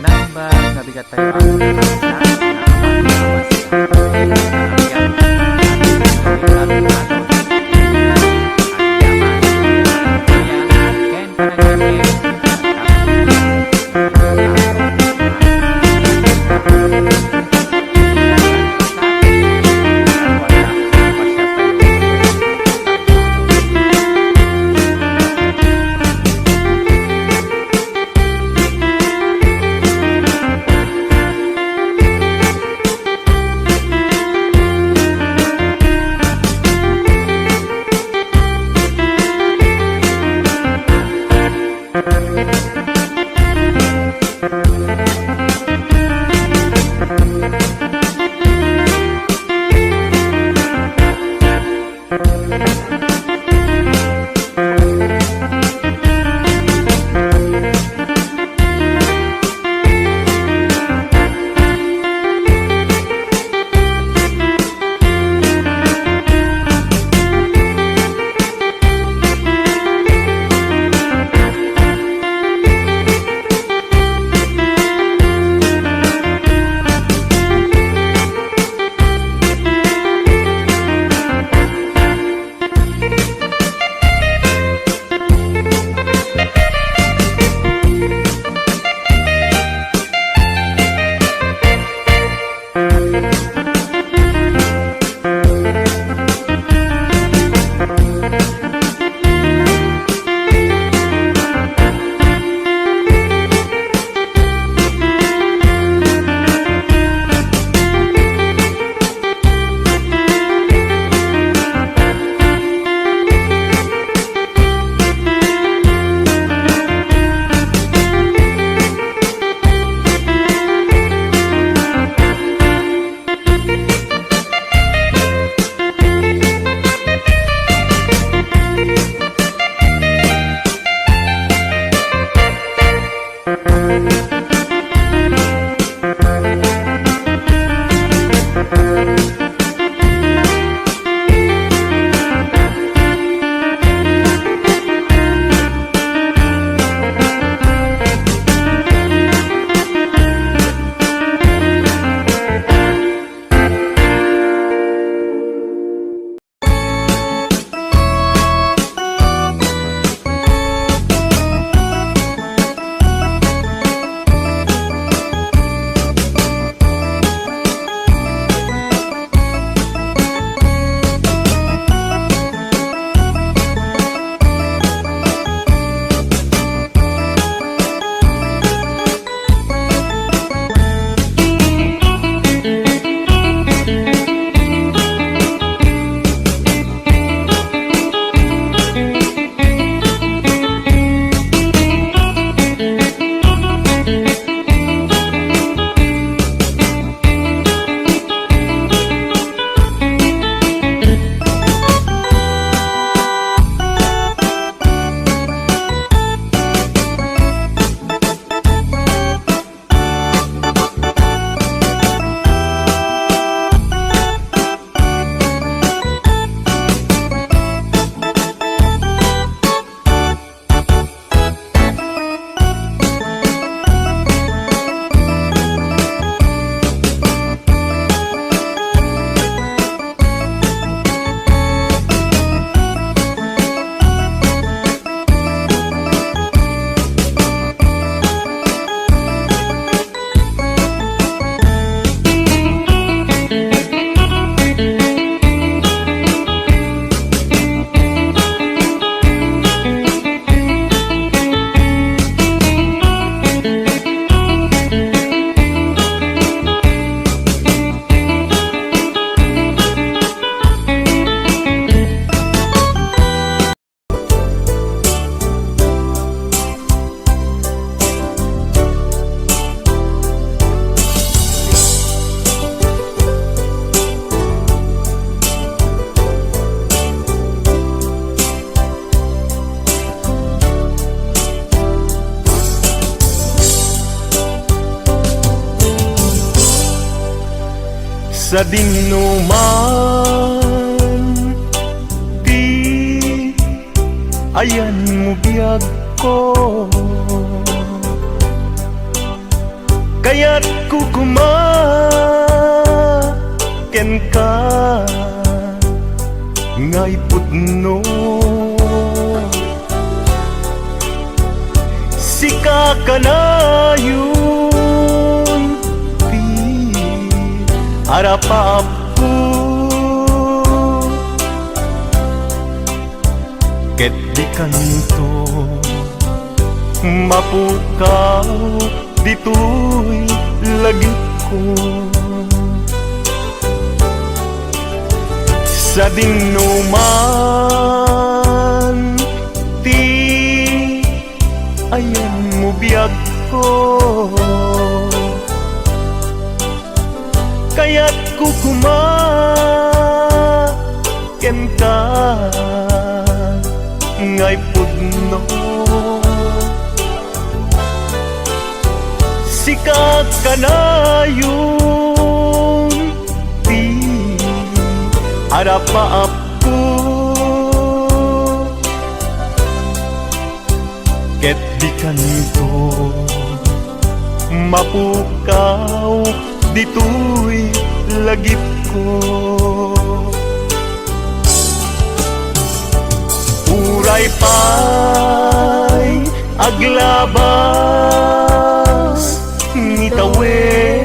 nambah ngabigat tayo ang bangsa na awas sa kalagyan at ito ay sa dinuman di ayan mo biyag ko kaya't kukumaken ka ngay pudno. Sika ka na yun ti arapapu ket di kanto mapukaw dito'y lagi ko. Sa dinuman ti ayan mo biyag ko, kaya't kukumaken ka ngay pudno. Sikat ka na yung di arapapu ket di kanto mapukaw dito'y lagip ko. Uray pa'y aglabas ngitawen,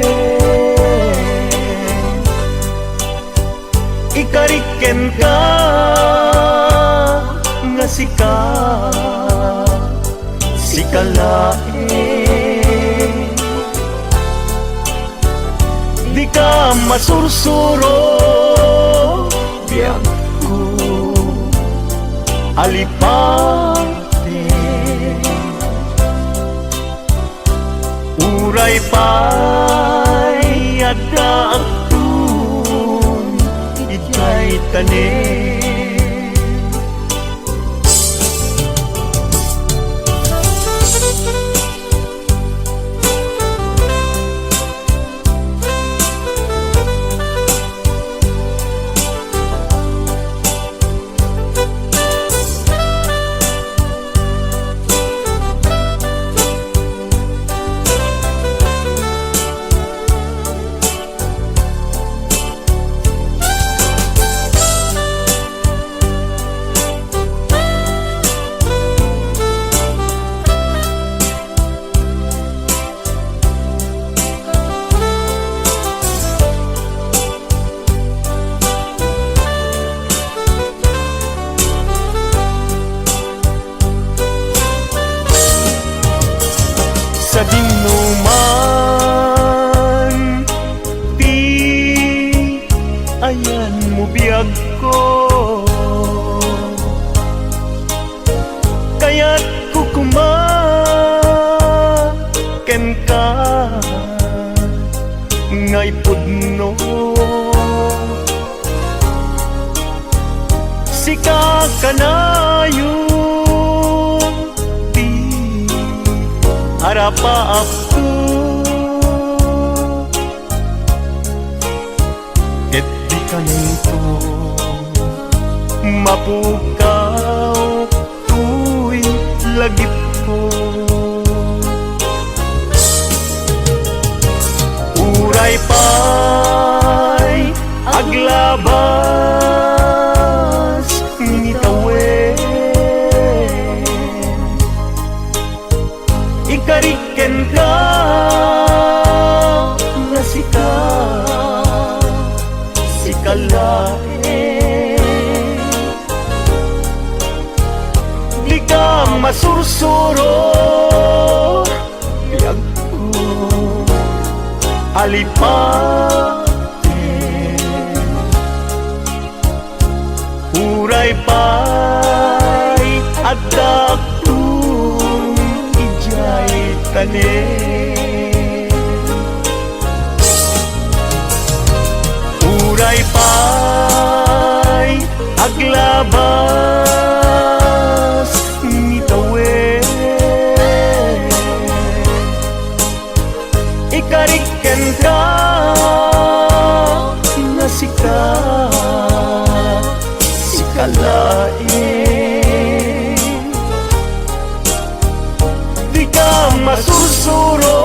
ikariken ka nga sikalaen. Di ka masursuro biyag ko alipate. Uray pa'y adda akun itay tanin. Sa dinuman ti ayan mo biyag ko, kaya't kukumaken ka ngay pudno. Sika ka na yung ti arapapu ket di kanto mapukaw tuy lagip ko. Uray pa'y aglabas ngitawen, ikariken ka nga sikalaen. Di ka masursuro biyag ko alipate. Uray pa'y adda akun ijay tanin. Uray pa'y aglabas ngitawen, ikariken ka nga sikalaen. Di ka masursuro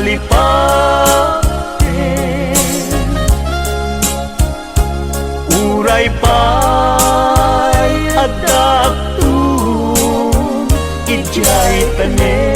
salipaten uray pa'y adaptun ijay tanen